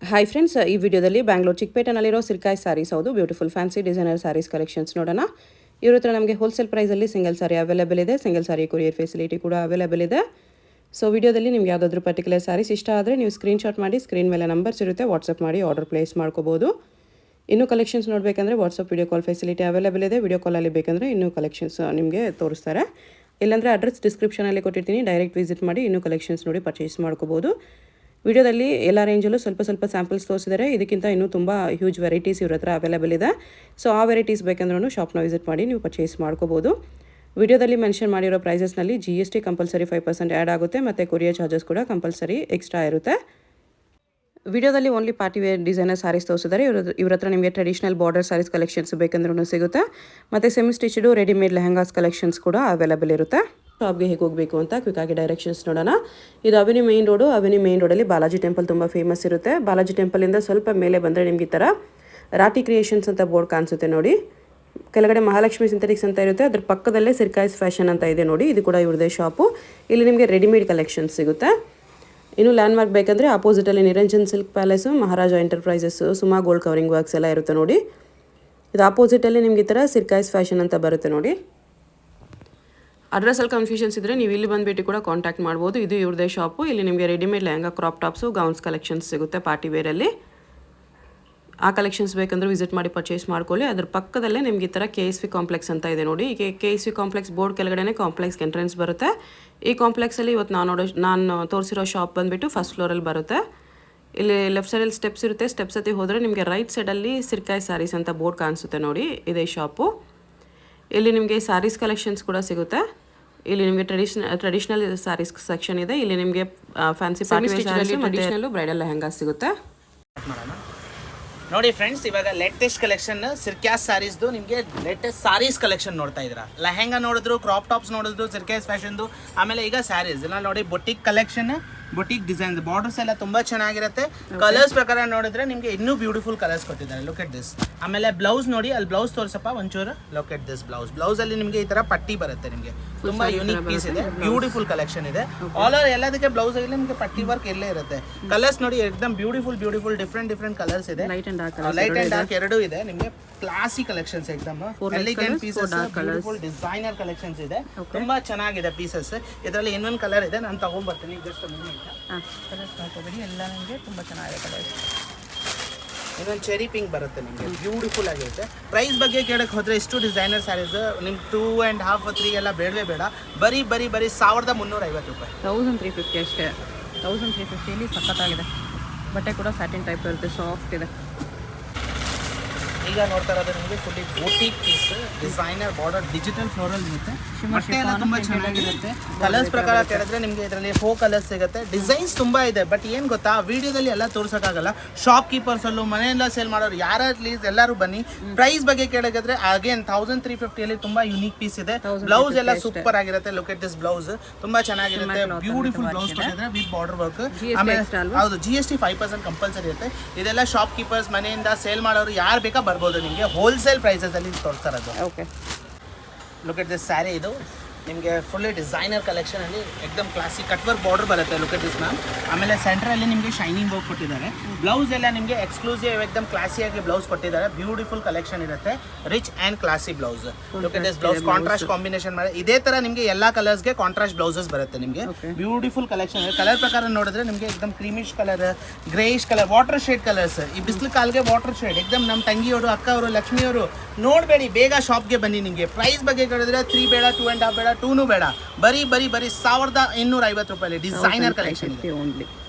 Hi friends, ಈ ವಿಡಿಯೋದಲ್ಲಿ ಬ್ಯಾಂಗ್ಳೂರ್ ಚಿಕ್ಕಪೇಟೆನಲ್ಲಿರೋ ಸಿಲ್ಕಾಯ್ ಸ್ಯಾರೀಸ್ ಹೌದು beautiful fancy designer saris collections ನೋಡೋಣ. ಇವ್ರ ಹತ್ರ ನಮಗೆ ಹೋಲ್ಸೇಲ್ ಪ್ರೈಸಲ್ಲಿ ಸಿಂಗಲ್ ಸಾರಿ ಅವೈಲೇಬಲ್ ಇದೆ. ಸಿಂಗಲ್ ಸಾರಿ ಕೊರಿಯರ್ ಫೆಸಿಲಿಟಿ ಕೂಡ ಅವೈಲೇಬಲ್ ಇದೆ. ಸೊ ವಿಡಿಯೋದಲ್ಲಿ ನಿಮ್ಗೆ ಯಾವುದಾದ್ರೂ ಪರ್ಟಿಕ್ಯುಲರ್ ಸ್ಯಾರೀಸ್ ಇಷ್ಟ ಆದರೆ ನೀವು ಸ್ಕ್ರೀನ್ಶಾಟ್ ಮಾಡಿ, ಸ್ಕ್ರೀನ್ ಮೇಲೆ ನಂಬರ್ಸ್ ಇರುತ್ತೆ, ವಾಟ್ಸಪ್ ಮಾಡಿ ಆರ್ಡರ್ ಪ್ಲೇಸ್ ಮಾಡ್ಕೋಬೋದು. ಇನ್ನೂ ಕಲೆಕ್ಷನ್ಸ್ ನೋಡಬೇಕಂದ್ರೆ WhatsApp video call facility available ಇದೆ. ವಿಡಿಯೋ ಕಾಲಲ್ಲಿ ಬೇಕಂದರೆ ಇನ್ನೂ ಕಲೆಕ್ಷನ್ಸ್ ನಿಮಗೆ ತೋರಿಸ್ತಾರೆ. ಇಲ್ಲಾಂದರೆ ಅಡ್ರೆಸ್ ಡಿಸ್ಕ್ರಿಪ್ಷನಲ್ಲಿ ಕೊಟ್ಟಿರ್ತೀನಿ, ಡೈರೆಕ್ಟ್ ವಿಸಿಟ್ ಮಾಡಿ ಇನ್ನೂ ಕಲೆಕ್ಷನ್ಸ್ ನೋಡಿ ಪರ್ಚೇಸ್ ಮಾಡ್ಕೋಬೋದು. ವಿಡಿಯೋದಲ್ಲಿ ಎಲ್ಲ ರೇಂಜಲ್ಲೂ ಸ್ವಲ್ಪ ಸ್ಯಾಂಪಲ್ಸ್ ತೋರಿಸಿದ್ದಾರೆ. ಇದಕ್ಕಿಂತ ಇನ್ನೂ ತುಂಬ ಹ್ಯೂಜ್ ವೆರೈಟೀಸ್ ಇವ್ರ ಹತ್ರ ಅವೈಲೇಬಲ್ ಇದೆ. ಸೊ ಆ ವೆರೈಟೀಸ್ ಬೇಕಂದ್ರೂ ಶಾಪ್ನ ವಿಸಿಟ್ ಮಾಡಿ ನೀವು ಪರ್ಚೇಸ್ ಮಾಡ್ಕೋಬೋದು. ವಿಡಿಯೋದಲ್ಲಿ ಮೆನ್ಷನ್ ಮಾಡಿರೋ ಪ್ರೈಸಸ್ನಲ್ಲಿ GST ಕಂಪಲ್ಸರಿ 5% ಆ್ಯಡ್ ಆಗುತ್ತೆ, ಮತ್ತು ಕೊರಿಯರ್ ಚಾರ್ಜಸ್ ಕೂಡ ಕಂಪಲ್ಸರಿ ಎಕ್ಸ್ಟ್ರಾ ಇರುತ್ತೆ. ವಿಡಿಯೋದಲ್ಲಿ only party wear designer saris ತೋರಿಸಿದ್ದಾರೆ. ಇವ್ರ ಹತ್ರ ನಿಮಗೆ ಟ್ರೆಡಿಷನಲ್ ಬಾರ್ಡರ್ ಸ್ಯಾರೀಸ್ ಕಲೆಕ್ಷನ್ಸ್ ಬೇಕಂದ್ರೂ ಸಿಗುತ್ತೆ, ಮತ್ತು semi stitched readymade lehengas collections ಕೂಡ ಅವೈಲೇಬಲ್ ಇರುತ್ತೆ. ಶಾಪ್ಗೆ ಹೇಗೆ ಹೋಗಬೇಕು ಅಂತ ಕ್ವಿಕ್ಕಾಗಿ ಡೈರೆಕ್ಷನ್ಸ್ ನೋಡೋಣ. ಇದು avenue main road. Avenue main ರೋಡಲ್ಲಿ ಬಾಲಾಜಿ ಟೆಂಪಲ್ ತುಂಬ ಫೇಮಸ್ ಇರುತ್ತೆ. ಬಾಲಾಜಿ ಟೆಂಪಲಿಂದ ಸ್ವಲ್ಪ ಮೇಲೆ ಬಂದರೆ ನಿಮಗೆ ಈ ಥರ ರಾಟಿ ಕ್ರಿಯೇಷನ್ಸ್ ಅಂತ ಬೋರ್ಡ್ ಕಾಣಿಸುತ್ತೆ ನೋಡಿ. ಕೆಳಗಡೆ ಮಹಾಲಕ್ಷ್ಮಿ ಸಿಂಥೆಟಿಕ್ಸ್ ಅಂತ ಇರುತ್ತೆ, ಅದ್ರ ಪಕ್ಕದಲ್ಲೇ ಸಿಲ್ಕಾಯ್ಸ್ ಫ್ಯಾಷನ್ ಅಂತ ಇದೆ ನೋಡಿ. ಇದು ಕೂಡ ಇವ್ರದೇ ಶಾಪು. ಇಲ್ಲಿ ನಿಮಗೆ ರೆಡಿಮೇಡ್ ಕಲೆಕ್ಷನ್ಸ್ ಸಿಗುತ್ತೆ. ಇನ್ನು ಲ್ಯಾಂಡ್ ಮಾರ್ಕ್ ಬೇಕಂದರೆ ಆಪೋಸಿಟಲ್ಲಿ Niranjan Silk Palace, Maharaja Enterprises, Suma Gold Covering Works ಎಲ್ಲ ಇರುತ್ತೆ ನೋಡಿ. ಇದು ಆಪೋಸಿಟಲ್ಲಿ ನಿಮಗೆ ಈ ಥರ ಸಿಲ್ಕಾಯ್ಸ್ ಫ್ಯಾಷನ್ ಅಂತ ಬರುತ್ತೆ ನೋಡಿ. ಅಡ್ರೆಸ್ಸಲ್ಲಿ ಕನ್ಫ್ಯೂಷನ್ಸ್ ಇದ್ದರೆ ನೀವು ಇಲ್ಲಿ ಬಂದುಬಿಟ್ಟು ಕೂಡ ಕಾಂಟ್ಯಾಕ್ಟ್ ಮಾಡ್ಬೋದು. ಇದು ಇವ್ರದೇ ಶಾಪು. ಇಲ್ಲಿ ನಿಮಗೆ readymade lehenga, crop tops, gowns collections ಸಿಗುತ್ತೆ ಪಾರ್ಟಿ ವೇರಲ್ಲಿ. ಆ ಕಲೆಕ್ಷನ್ಸ್ ಬೇಕಂದ್ರೆ ವಿಸಿಟ್ ಮಾಡಿ ಪರ್ಚೇಸ್ ಮಾಡ್ಕೊಳ್ಳಿ. ಅದ್ರ ಪಕ್ಕದಲ್ಲೇ ನಿಮ್ಗೆ ಈ ಥರ KSV ಕಾಂಪ್ಲೆಕ್ಸ್ ಅಂತ ಇದೆ ನೋಡಿ. ಈಗ KSV ಕಾಂಪ್ಲೆಕ್ಸ್ ಬೋರ್ಡ್ ಕೆಳಗಡೆ ಕಾಂಪ್ಲೆಕ್ಸ್ಗೆ ಎಂಟ್ರೆನ್ಸ್ ಬರುತ್ತೆ. ಈ ಕಾಂಪ್ಲೆಕ್ಸಲ್ಲಿ ಇವತ್ತು ನಾನು ತೋರಿಸಿರೋ ಶಾಪ್ ಬಂದುಬಿಟ್ಟು ಫಸ್ಟ್ ಫ್ಲೋರಲ್ಲಿ ಬರುತ್ತೆ. ಇಲ್ಲಿ ಲೆಫ್ಟ್ ಸೈಡಲ್ಲಿ ಸ್ಟೆಪ್ಸ್ ಇರುತ್ತೆ. ಸ್ಟೆಪ್ಸ್ ಹತ್ತಿ ಹೋದರೆ ನಿಮಗೆ ರೈಟ್ ಸೈಡಲ್ಲಿ ಸಿಲ್ಕಾಯ್ ಸ್ಯಾರೀಸ್ ಅಂತ ಬೋರ್ಡ್ ಕಾಣಿಸುತ್ತೆ ನೋಡಿ. ಇದೇ ಶಾಪು. ಇಲ್ಲಿ ನಿಮಗೆ ಸ್ಯಾರೀಸ್ ಕಲೆಕ್ಷನ್ಸ್ ಕೂಡ ಸಿಗುತ್ತೆ. ಇಲ್ಲಿ ನಿಮಗೆ ಟ್ರೆಡಿಷನಲ್ ಸ್ಯಾರೀಸ್ ಸೆಕ್ಷನ್ ಇದೆ. ಇಲ್ಲಿ ನಿಮಗೆ fancy party wear saris, traditional bridal lehenga ಸಿಗುತ್ತೆ. ನೋಡಿ ಫ್ರೆಂಡ್ಸ್, ಇವಾಗ ಲೇಟೆಸ್ಟ್ ಕಲೆಕ್ಷನ್ ಸಿಲ್ಕಾಸ್ ಸ್ಯಾರೀಸ್ದು ನಿಮಗೆ ಲೇಟೆಸ್ಟ್ ಸ್ಯಾರೀಸ್ ಕಲೆಕ್ಷನ್ ನೋಡ್ತಾ ಇದ್ದೀರಾ. ಲೆಹಂಗಾ ನೋಡಿದ್ರು, ಕ್ರಾಪ್ ಟಾಪ್ಸ್ ನೋಡಿದ್ರು, ಸಿಲ್ಕಾಸ್ ಫ್ಯಾಷನ್ದು, ಆಮೇಲೆ ಈಗ ಸ್ಯಾರೀಸ್ ಎಲ್ಲ ನೋಡಿ. Boutique collection, boutique designs, borders ಎಲ್ಲ ತುಂಬಾ ಚೆನ್ನಾಗಿರುತ್ತೆ. ಕಲರ್ಸ್ ಪ್ರಕಾರ ನೋಡಿದ್ರೆ ನಿಮಗೆ ಇನ್ನೂ ಬ್ಯೂಟಿಫುಲ್ ಕಲರ್ಸ್ ಕೊಟ್ಟಿದ್ದಾರೆ. Look at this. ಆಮೇಲೆ ಬ್ಲೌಸ್ ನೋಡಿ, ಅಲ್ಲಿ ಬ್ಲೌಸ್ ತೋರಿಸಪ್ಪ ಒಂಚೂರು. ಲುಕ್ ಎಟ್ ದಿಸ್ ಬ್ಲೌಸ್ ಅಲ್ಲಿ ನಿಮಗೆ ಈ ತರ ಪಟ್ಟಿ ಬರುತ್ತೆ. ನಿಮಗೆ ತುಂಬಾ ಯೂನಿಕ್ ಪೀಸ್ ಇದೆ, ಬ್ಯೂಟಿಫುಲ್ ಕಲೆಕ್ಷನ್ ಇದೆ. ಆಲ್ ಓವರ್ ಎಲ್ಲದಕ್ಕೆ ಬ್ಲೌಸ್ ಅಲ್ಲಿ ನಿಮಗೆ ಪಟ್ಟಿ ವರ್ಕ್ ಎಲ್ಲೇ ಇರುತ್ತೆ. ಕಲರ್ಸ್ ನೋಡಿ, ಎಕ್ದಮ್ ಬ್ಯೂಟಿಫುಲ್ ಡಿಫ್ರೆಂಟ್ ಕಲರ್ಸ್ ಇದೆ. ಲೈಟ್ ಅಂಡ್ ಡಾರ್ಕ್ ಎರಡೂ ಇದೆ. ನಿಮಗೆ ಕ್ಲಾಸಿ ಕಲೆಕ್ಷನ್ಸ್, ಎಕ್ದಮ್ elegant pieces, beautiful designer collections ಇದೆ. ತುಂಬಾ ಚೆನ್ನಾಗಿದೆ ಪೀಸಸ್. ಇದರಲ್ಲಿ ಇನ್ನೊಂದು ಕಲರ್ ಇದೆ, ನಾನು ತಗೊಂಡ್ಬರ್ತೀನಿ ಜಸ್ಟ್ ಕಲರ್ಸ್ ಹಾಕೋಬೇಡಿ. ಎಲ್ಲ ನಿಮಗೆ ತುಂಬ ಚೆನ್ನಾಗಿದೆ ಕಲರ್ಸ್. ಇನ್ನೊಂದು ಚೆರಿ ಪಿಂಕ್ ಬರುತ್ತೆ ನಿಮಗೆ, ಬ್ಯೂಟಿಫುಲ್ ಆಗಿರುತ್ತೆ. ಪ್ರೈಸ್ ಬಗ್ಗೆ ಕೇಳಕ್ಕೆ ಹೋದರೆ ಇಷ್ಟು ಡಿಸೈನರ್ ಸ್ಯಾರೀಸ್ ನಿಮ್ಗೆ 2.5 3 ಎಲ್ಲ ಬೇಡವೇ ಬೇಡ. ಬರೀ 1350 ರೂಪಾಯಿ. 1350 ಅಷ್ಟೇ. 1350 ಸಖತ್ತಾಗಿದೆ. ಬಟ್ಟೆ ಕೂಡ ಸ್ಯಾಟಿನ್ ಟೈಪ್ ಇರುತ್ತೆ, ಸಾಫ್ಟ್ ಇದೆ. ಈಗ ನೋಡ್ತಾ ಇರೋದು ನಿಮಗೆ fully boutique piece, designer border, digital floral ಇರುತ್ತೆ. ಬಟ್ಟೆ ಎಲ್ಲ ತುಂಬ ಚೆನ್ನಾಗಿರುತ್ತೆ. ಕಲರ್ಸ್ ಪ್ರಕಾರ ಕೇಳಿದ್ರೆ ನಿಮಗೆ ಇದರಲ್ಲಿ 4 ಕಲರ್ಸ್ ಸಿಗುತ್ತೆ. ಡಿಸೈನ್ಸ್ ತುಂಬ ಇದೆ. ಬಟ್ ಏನು ಗೊತ್ತಾ, ವಿಡಿಯೋದಲ್ಲಿ ಎಲ್ಲ ತೋರ್ಸೋಕ್ಕಾಗಲ್ಲ. ಶಾಪ್ ಕೀಪರ್ಸಲ್ಲೂ ಮನೆಯೆಲ್ಲ ಸೇಲ್ ಮಾಡೋರು ಯಾರು ಅಟ್ಲೀಸ್ಟ್ ಎಲ್ಲರೂ ಬನ್ನಿ. ಪ್ರೈಸ್ ಬಗ್ಗೆ ಕೇಳಿದ್ರೆ ಅಗೇನ್ 1350 ತುಂಬ ಯೂನಿಕ್ ಪೀಸ್ ಇದೆ. ಬ್ಲೌಸ್ ಎಲ್ಲ ಸೂಪರ್ ಆಗಿರುತ್ತೆ. ಲುಕ್ ಎಟ್ ದಿಸ್ ಬ್ಲೌಸ್ ತುಂಬಾ ಚೆನ್ನಾಗಿರುತ್ತೆ. ಬ್ಯೂಟಿಫುಲ್ ಬ್ಲೌಸ್ ಕೊಟ್ಟಿದ್ರೆ ವಿತ್ ಬಾರ್ಡರ್ ವರ್ಕ್. ಆಮೇಲೆ ಹೌದು, GST 5% ಕಂಪಲ್ಸರಿ ಇರುತ್ತೆ. ಇದೆಲ್ಲ ಶಾಪ್ ಕೀಪರ್ಸ್ ಮನೆಯಿಂದ ಸೇಲ್ ಮಾಡೋರು ಯಾರು ಬೇಕಾ ಬರ್ಬೋದು. ನಿಮಗೆ ಹೋಲ್ಸೇಲ್ ಪ್ರೈಸಸ್ ಅಲ್ಲಿ ತೋರಿಸ್ತಾ ಇರೋದು. Okay, look at this sari. ಇದು ನಿಮಗೆ ಫುಲ್ಲಿ ಡಿಸೈನರ್ ಕಲೆಕ್ಷನ್ ಅಲ್ಲಿ ಎಕ್ದಮ್ ಕ್ಲಾಸಿಕ್ ಕಟ್ ವರ್ಕ್ ಬಾರ್ಡರ್ ಬರುತ್ತೆ. Look at this ma'am. ಆಮೇಲೆ ಸೆಂಟ್ರಲ್ಲಿ ನಿಮಗೆ ಶೈನಿಂಗ್ ವರ್ಕ್ ಕೊಟ್ಟಿದ್ದಾರೆ. ಬ್ಲೌಸ್ ಎಲ್ಲ ನಿಮಗೆ ಎಕ್ಸ್ಕ್ಲೂಸಿವ್ ಎಕ್ದಮ್ ಕ್ಲಾಸಿಯಾಗಿ ಬ್ಲೌಸ್ ಕೊಟ್ಟಿದ್ದಾರೆ. ಬ್ಯೂಟಿಫುಲ್ ಕಲೆಕ್ಷನ್ ಇರುತ್ತೆ. Rich and classy blouse. Look at this blouse. Contrast combination ಮಾಡಿ ಇದೇ ತರ ನಿಮಗೆ ಎಲ್ಲಾ ಕಲರ್ಸ್ಗೆ ಕಾಂಟ್ರಾಸ್ಟ್ ಬ್ಲೌಸಸ್ ಬರುತ್ತೆ. ನಿಮಗೆ ಬ್ಯೂಟಿಫುಲ್ ಕಲೆಕ್ಷನ್ ಇದೆ. ಕಲರ್ ಪ್ರಕಾರ ನೋಡಿದ್ರೆ ನಿಮಗೆ ಎಕ್ದಮ್ creamish colour, greyish colour, water shade colours. ಈ ಬಿಸಿಲು ಕಾಲ್ಗೆ ವಾಟರ್ ಶೇಡ್ ಎಕ್ದಮ್ ನಮ್ಮ ತಂಗಿಯವರು, ಅಕ್ಕವರು, ಲಕ್ಷ್ಮಿಯವರು ನೋಡಬೇಡಿ, ಬೇಗ ಶಾಪ್ಗೆ ಬನ್ನಿ. ನಿಮಗೆ ಪ್ರೈಸ್ ಬಗ್ಗೆ ಕೇಳಿದ್ರೆ 3 ಬೇಡ, 2.5 ಬೇಡ, 2 ಬೇಡ. ಬರೀ 1250 ರೂಪಾಯಿ ಡಿಸೈನರ್ ಕಲೆಕ್ಷನ್ ಇದೆ.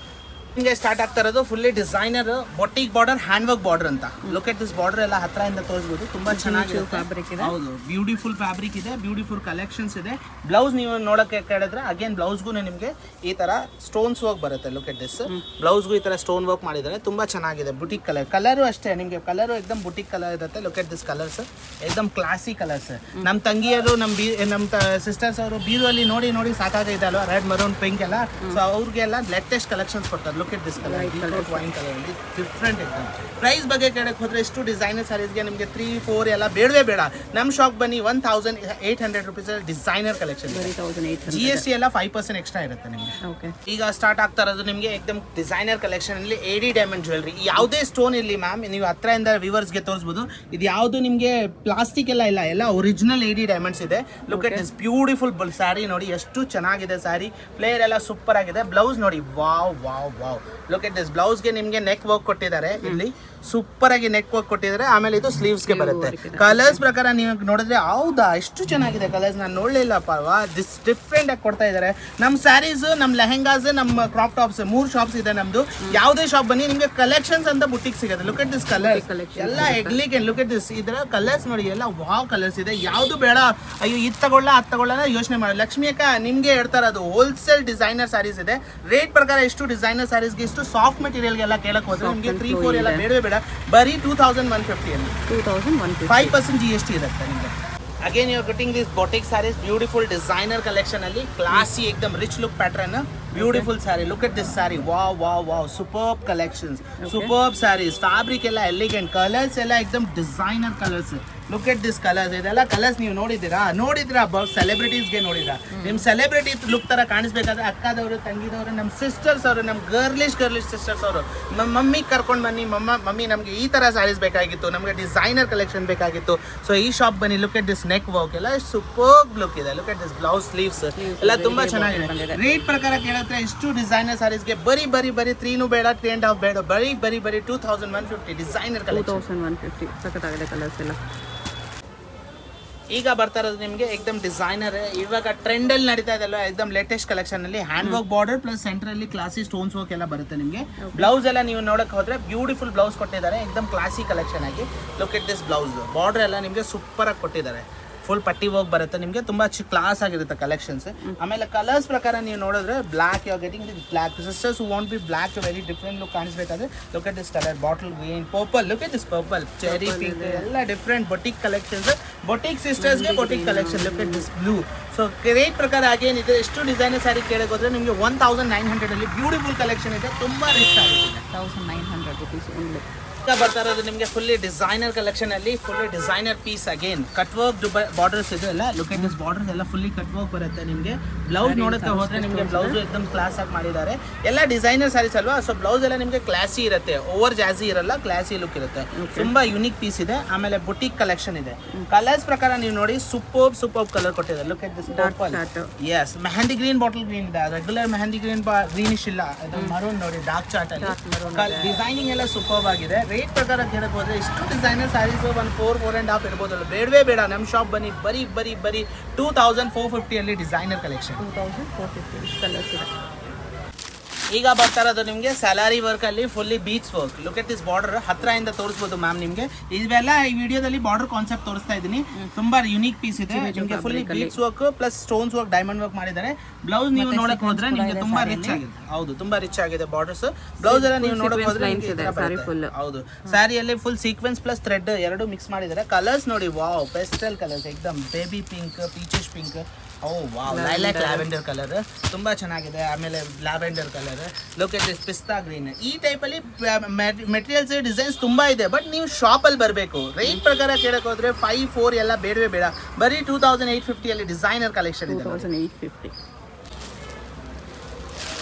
ನಿಮಗೆ ಸ್ಟಾರ್ಟ್ ಆಗ್ತಾ ಇರೋದು fully designer boutique border, hand work border ಅಂತ. ಲುಕ್ ಎಟ್ ದಿಸ್ ಬಾರ್ಡರ್ ಎಲ್ಲ ಹತ್ರದಿಂದ ತೋರಿಸಬಹುದು. ತುಂಬಾ ಚೆನ್ನಾಗಿದೆ. ಹೌದು, ಬ್ಯೂಟಿಫುಲ್ ಫ್ಯಾಬ್ರಿಕ್ ಇದೆ, ಬ್ಯೂಟಿಫುಲ್ ಕಲೆಕ್ಷನ್ಸ್ ಇದೆ. ಬ್ಲೌಸ್ ನೀವು ನೋಡಕ್ಕೆ ಕೇಳಿದ್ರೆ ಅಗೇನ್ ಬ್ಲೌಸ್ಗೂ ನಿಮಗೆ ಈ ತರ ಸ್ಟೋನ್ಸ್ ವರ್ಕ್ ಬರುತ್ತೆ. ಲುಕ್ ಎಟ್ ದಿಸ್ ಬ್ಲೌಸ್ಗೂ ಈ ತರ ಸ್ಟೋನ್ ವರ್ಕ್ ಮಾಡಿದ್ದಾರೆ. ತುಂಬಾ ಚೆನ್ನಾಗಿದೆ. ಬುಟಿಕ್ ಕಲರು ಅಷ್ಟೇ. ನಿಮಗೆ ಕಲರು ಎಕ್ದಮ್ ಬುಟಿಕ್ ಕಲರ್ ಇರುತ್ತೆ. ಲುಕ್ ಎಟ್ ದಿಸ್ ಕಲರ್ಸ್ ಎಕ್ದಮ್ ಕ್ಲಾಸಿ ಕಲರ್ಸ್. ನಮ್ಮ ತಂಗಿಯರು, ನಮ್ಮ ಸಿಸ್ಟರ್ಸ್ ಅವರು ಬೀರು ಅಲ್ಲಿ ನೋಡಿ ಸಾಕಾಗೈತೆ ಅಲ್ವಾ, ರೆಡ್, ಮರೂನ್, ಪಿಂಕ್ ಎಲ್ಲ. ಸೊ ಅವ್ರಿಗೆಲ್ಲ ಲೇಟೆಸ್ಟ್ ಕಲೆಕ್ಷನ್ಸ್ ಕೊಡ್ತಾರೆ. Look at this colour beetroot wine colour different ಎಕ್ದಮ್. ಪ್ರೈಸ್ ಬಗ್ಗೆ ಕೇಳಕ್ಕೆ ಹೋದ್ರೆ ಎಷ್ಟು ಡಿಸೈನರ್ ಸ್ಯಾರೀಸ್ಗೆ ನಿಮಗೆ 3-4 ಎಲ್ಲ ಬೇಡವೇ ಬೇಡ. ನಮ್ಮ ಶಾಪ್ ಬನ್ನಿ 1800 rupees ಡಿಸೈನರ್ ಕಲೆಕ್ಷನ್. GST ಎಲ್ಲ 5% ಎಕ್ಸ್ಟ್ರಾ ಇರುತ್ತೆ ನಿಮಗೆ. ಈಗ ಸ್ಟಾರ್ಟ್ ಆಗ್ತಾ ಇರೋದು ನಿಮಗೆ ಏಕದಮ್ ಡಿಸೈನರ್ ಕಲೆಕ್ಷನ್ ಅಲ್ಲಿ AD ಡೈಮಂಡ್ ಜ್ಯುವೆಲ್ರಿ. ಯಾವುದೇ ಸ್ಟೋನ್ ಇರಲಿ ಮ್ಯಾಮ್, ನೀವು ಹತ್ರದಿಂದ ವ್ಯೂವರ್ಸ್ಗೆ ತೋರಿಸ್ಬೋದು. ಇದು ಯಾವುದು ನಿಮಗೆ ಪ್ಲಾಸ್ಟಿಕ್ ಎಲ್ಲ ಒರಿಜಿನಲ್ AD ಡೈಮಂಡ್ಸ್ ಇದೆ. Look at this beautiful saree ನೋಡಿ ಎಷ್ಟು ಚೆನ್ನಾಗಿದೆ ಸ್ಯಾರಿ. ಪ್ಲೇಯರ್ ಎಲ್ಲ ಸೂಪರ್ ಆಗಿದೆ. ಬ್ಲೌಸ್ ನೋಡಿ, wow wow wow. Look at this ಬ್ಲೌಸ್ಗೆ ನಿಮಗೆ ನೆಕ್ ವರ್ಕ್ ಕೊಟ್ಟಿದ್ದಾರೆ, ಇಲ್ಲಿ ಸೂಪರ್ ಆಗಿ ನೆಕ್ ವರ್ಕ್ ಕೊಟ್ಟಿದ್ದಾರೆ. ಆಮೇಲೆ ಇದು ಸ್ಲೀವ್ಸ್ಗೆ ಬರುತ್ತೆ. ಕಲರ್ಸ್ ಪ್ರಕಾರ ನೀವು ನೋಡಿದ್ರೆ ಹೌದಾ ಎಷ್ಟು ಚೆನ್ನಾಗಿದೆ ಕಲರ್ಸ್, ನಾನು ನೋಡಲಿಲ್ಲಪ್ಪ. ದಿಸ್ ಡಿಫ್ರೆಂಟ್ ಆಗಿ ಕೊಡ್ತಾ ಇದ್ದಾರೆ. ನಮ್ಮ ಸ್ಯಾರೀಸ್, ನಮ್ಮ ಲೆಹೆಂಗಾಸ್, ನಮ್ಮ ಕ್ರಾಪ್ ಟಾಪ್ಸ್ 3 ಶಾಪ್ಸ್ ಇದೆ ನಮ್ದು. ಯಾವುದೇ ಶಾಪ್ ಬನ್ನಿ ನಿಮಗೆ ಕಲೆಕ್ಷನ್ಸ್ ಅಂತ ಬುಟ್ಟಿಗೆ ಸಿಗುತ್ತೆ. ಲುಕ್ ಎಟ್ ದಿಸ್ ಕಲರ್ಸ್ ಎಲ್ಲ ಎಗ್ಲಿಕೆಂಟ್. ಲುಕ್ ಎಟ್ ದಿಸ್ ಇದರ ಕಲರ್ಸ್ ನೋಡಿ, ಎಲ್ಲ ವಾವ್ ಕಲರ್ಸ್ ಇದೆ. ಯಾವುದು ಬೇಡ ಅಯ್ಯೋ ಇದು ತಗೊಳ್ಳ ಅದು ತಗೊಳ್ಳ ಯೋಚನೆ ಮಾಡಿ. ಲಕ್ಷ್ಮಿ ಅಕ್ಕ ನಿಮಗೆ ಹೇಳ್ತಾ ಇರೋದು ಹೋಲ್ಸೇಲ್ ಡಿಸೈನರ್ ಸ್ಯಾರೀಸ್ ಇದೆ. ರೇಟ್ ಪ್ರಕಾರ ಎಷ್ಟು ಡಿಸೈನರ್ ಸ್ಯಾರೀಸ್ಗೆ ಇಷ್ಟು ಸಾಫ್ಟ್ ಮೆಟೀರಿಯಲ್ಗೆಲ್ಲ ಕೇಳಕ್ಕೆ ಹೋದ್ರೆ ನಿಮಗೆ 3-4 ಎಲ್ಲ ಬೇಡವೇ ಬೇಡ. ಬರೀ 2150 ಅಲ್ಲಿ 5% GST ಇರುತ್ತೆ ನಿಮಗೆ. Again you are getting this boutique sarees, beautiful designer collection ಅಲ್ಲಿ ಕ್ಲಾಸಿ ಏಕದಮ್ rich look pattern. Beautiful saree. Look at this saree, wow wow wow. Superb collections, superb sarees. Fabric ಎಲ್ಲ ಎಲಿಗೆಂಟ್, ಕಲರ್ಸ್ ಎಲ್ಲ ಏಕದಮ್ designer colours. Look at this colours. ಇದೆಲ್ಲ colours ನೀವು ನೋಡಿದ್ದೀರಾ ಸೆಲೆಬ್ರಿಟೀಸ್ಗೆ ನೋಡಿದ್ರಾ? ನಿಮ್ಮ ಸೆಲೆಬ್ರಿಟಿ ಲುಕ್ ತರ ಕಾಣಿಸ್ಬೇಕಾದ್ರೆ ಅಕ್ಕದವರು, ತಂಗಿದವರು, ನಮ್ಮ ಸಿಸ್ಟರ್ಸ್ ಅವರು, ನಮ್ಮ ಗರ್ಲಿಶ್ ಸಿಸ್ಟರ್ಸ್ ಅವರು ಮಮ್ಮಿ ಕರ್ಕೊಂಡು ಬನ್ನಿ. ಮಮ್ಮಿ ನಮಗೆ ಈ ತರ ಸ್ಯಾರೀಸ್ ಬೇಕಾಗಿತ್ತು, ನಮಗೆ ಡಿಸೈನರ್ ಕಲೆಕ್ಷನ್ ಬೇಕಾಗಿತ್ತು. ಸೊ ಈ ಶಾಪ್ ಬನ್ನಿ. Look at this neck work ಎಲ್ಲ ಸೂಪರ್ಬ್ ಲುಕ್ ಇದೆ. Look at this blouse, sleeves ಎಲ್ಲ ತುಂಬಾ ಚೆನ್ನಾಗಿದೆ. ರೇಟ್ ಪ್ರಕಾರ ಕೇಳಿದ್ರೆ ಇಷ್ಟು ಡಿಸೈನರ್ ಸ್ಯಾರೀಸ್ಗೆ ಬರೀ 3 ಬೇಡ, 3.5 ಬೇಡ, ಬರೀ 2150 ಡಿಸೈನರ್ ಕಲೆಕ್ಷನ್. 2150 ಸಖತ್ತಾಗಿದೆ ಕಲರ್ಸ್ ಎಲ್ಲ. ಈಗ ಬರ್ತಾ ಇರೋದು ನಿಮಗೆ ಏಕದಮ್ ಡಿಸೈನರ್. ಇವಾಗ ಟ್ರೆಂಡ್ ಅಲ್ಲಿ ನಡೀತಾ ಇದೆಲ್ಲ ಏಕದಮ್ ಲೇಟೆಸ್ಟ್ ಕಲೆಕ್ಷನ್ ಅಲ್ಲಿ hand work border plus centre ಅಲ್ಲಿ ಕ್ಲಾಸಿ ಸ್ಟೋನ್ಸ್ ವರ್ಕ್ ಎಲ್ಲ ಬರುತ್ತೆ ನಿಮಗೆ. ಬ್ಲೌಸ್ ಎಲ್ಲ ನೀವು ನೋಡಕ್ ಹೋದ್ರೆ ಬ್ಯೂಟಿಫುಲ್ ಬ್ಲೌಸ್ ಕೊಟ್ಟಿದ್ದಾರೆ, ಏಕದಮ್ ಕ್ಲಾಸಿ ಕಲೆಕ್ಷನ್ ಆಗಿ. Look at this blouse. Border ಎಲ್ಲ ನಿಮಗೆ ಸೂಪರ್ ಆಗಿ ಕೊಟ್ಟಿದ್ದಾರೆ. ಫುಲ್ ಪಟ್ಟಿ ವರ್ಕ್ ಬರುತ್ತೆ ನಿಮಗೆ, ತುಂಬಾ ಕ್ಲಾಸ್ ಆಗಿರುತ್ತೆ ಕಲೆಕ್ಷನ್ಸ್. ಆಮೇಲೆ ಕಲರ್ಸ್ ಪ್ರಕಾರ ನೀವು ನೋಡಿದ್ರೆ black, you are getting this black. Sisters who want be black very different look ಕಾಣಿಸ್ಬೇಕಾದ್ರೆ look at this colour, bottle green, purple. Look at this purple, cherry pink ಎಲ್ಲ ಡಿಫ್ರೆಂಟ್ ಬೊಟಿಕ್ ಕಲೆಕ್ಷನ್ಸ್. ಬೊಟಿಕ್ ಸಿಸ್ಟರ್ಸ್ಗೆ boutique collection. Look at this blue. So rate ಪ್ರಕಾರ ಆಗೇನಿದೆ ಎಷ್ಟು designer sari ಕೇಳಕ್ಕೆ ಹೋದ್ರೆ ನಿಮಗೆ 1900 ಅಲ್ಲಿ ಬ್ಯೂಟಿಫುಲ್ ಕಲೆಕ್ಷನ್ ಇದೆ. ತುಂಬಾ ರಿಚ್ ಆಗಿದೆ. 1900 rupees only. ಈಗ ಬರ್ತಾ ಇರೋದು ನಿಮಗೆ ಫುಲ್ಲಿ ಡಿಸೈನರ್ ಕಲೆಕ್ಷನ್ ಅಲ್ಲಿ fully designer piece. Again cut work borders ಇದೆ ಎಲ್ಲ. ಲುಕ್ ಎಟ್ ದಿಸ್ ಬಾರ್ಡರ್ಸ್ ಎಲ್ಲ ಫುಲ್ಲಿ ಕಟ್ ವರ್ಕ್ ಬರುತ್ತೆ ನಿಮಗೆ. ಬ್ಲೌಸ್ ನೋಡಕ್ಕೆ ಹೋದ್ರೆ ನಿಮಗೆ ಬ್ಲೌಸ್ एकदम ಕ್ಲಾಸ್ ಆಗಿ ಮಾಡಿದ್ದಾರೆ. ಎಲ್ಲ ಡಿಸೈನರ್ ಸ್ಯಾರೀಸ್ ಅಲ್ವಾ, ಸೊ ಬ್ಲೌಸ್ ಎಲ್ಲ ನಿಮಗೆ ಕ್ಲಾಸಿ ಇರುತ್ತೆ, ಓವರ್ ಜಾಜಿ ಇರಲ್ಲ, ಕ್ಲಾಸಿ ಲುಕ್ ಇರುತ್ತೆ. ತುಂಬಾ ಯುನಿಕ್ ಪೀಸ್ ಇದೆ. ಆಮೇಲೆ ಬುಟಿಕ್ ಕಲೆಕ್ಷನ್ ಇದೆ. ಕಲರ್ಸ್ ಪ್ರಕಾರ ನೀವು ನೋಡಿ ಸೂಪರ್ಬ್ ಕಲರ್ ಕೊಟ್ಟಿದ್ದಾರೆ. Look at this purple, yes mehndi green, bottle green ಇದೆ. ರೆಗ್ಯುಲರ್ ಮೆಹಂದಿ ಗ್ರೀನ್ ಗ್ರೀನಿಶ್ ಇಲ್ಲ, ಇದು ಮರೂನ್ ನೋಡಿ ಡಾರ್ಕ್ ಚಾರ್ಟ್ ಅಲ್ಲಿ. ಡಿಸೈನಿಂಗ್ ಎಲ್ಲ ಸೂಪರ್ಬ್ ಆಗಿದೆ. ರೇಟ್ ಪ್ರಕಾರ ಕೇಳಕ್ಕೆ ಹೋದ್ರೆ ಇಷ್ಟು ಡಿಸೈನರ್ ಸ್ಯಾರೀಸ್ 4.5 ಇರ್ಬೋದಲ್ಲ, ಬೇಡವೇ ಬೇಡ. ನಮ್ಮ ಶಾಪ್ ಬನ್ನಿ, ಬರೀ 2450 ಅಲ್ಲಿ ಡಿಸೈನರ್ ಕಲೆಕ್ಷನ್. 2450 ಕಲರ್ಸ್ ಇದೆ. ಈಗ ಬರ್ತಾ ಇರೋದು ನಿಮಗೆ ಸ್ಯಾಲರಿ ವರ್ಕ್ ಅಲ್ಲಿ ಫುಲ್ಲಿ ಬೀಚ್ work. Look at this border ಹತ್ರದಿಂದ ತೋರಿಸಬಹುದು ಮ್ಯಾಮ್ ನಿಮಗೆ. ಇವೆಲ್ಲ ಈ ವಿಡಿಯೋದಲ್ಲಿ ಬಾರ್ಡರ್ ಕಾನ್ಸೆಪ್ಟ್ ತೋರಿಸ್ತಾ ಇದ್ದೀನಿ. ತುಂಬಾ ಯುನಿಕ್ ಪೀಸ್ ಇದೆ ನಿಮಗೆ. ಫುಲ್ಲಿ ಬೀಚ್ work plus stones work, diamond work ಮಾಡಿದ್ದಾರೆ. ಬ್ಲೌಸ್ ನೀವು ನೋಡಕ್ ಹೋದ್ರೆ ನಿಮಗೆ ತುಂಬಾ ರಿಚ್ ಆಗಿದೆ. ಹೌದು, ತುಂಬಾ ರಿಚ್ ಆಗಿದೆ ಬಾರ್ಡರ್ಸ್. ಬ್ಲೌಸ್ ಎಲ್ಲ ನೀವು ನೋಡಕ್ ಹೋದ್ರೆ ಹೌದು, ಸ್ಯಾರಿಯಲ್ಲಿ ಫುಲ್ ಸೀಕ್ವೆನ್ಸ್ ಪ್ಲಸ್ ಥ್ರೆಡ್ ಎರಡು ಮಿಕ್ಸ್ ಮಾಡಿದ್ದಾರೆ. ಕಲರ್ಸ್ ನೋಡಿ, ವಾವ್, ಪೆಸ್ಟಲ್ ಕಲರ್ಸ್, ಏಕದಮ್ baby pink, peaches pink, oh wow, lilac lavender colour ತುಂಬಾ ಚೆನ್ನಾಗಿದೆ. ಆಮೇಲೆ lavender colour, look at this pista green. ಈ ಟೈಪ್ ಅಲ್ಲಿ ಮೆಟೀರಿಯಲ್ಸ್ ಡಿಸೈನ್ಸ್ ತುಂಬಾ ಇದೆ. ಬಟ್ ನೀವು ಶಾಪ್ ಅಲ್ಲಿ ಬರಬೇಕು. ರೇಟ್ ಪ್ರಕಾರ ಕೇಳಕ್ ಹೋದ್ರೆ 5-4 ಎಲ್ಲ ಬೇಡವೇ ಬೇಡ. ಬರೀ 2850 ಅಲ್ಲಿ ಡಿಸೈನರ್ ಕಲೆಕ್ಷನ್ ಇದೆ. 2850.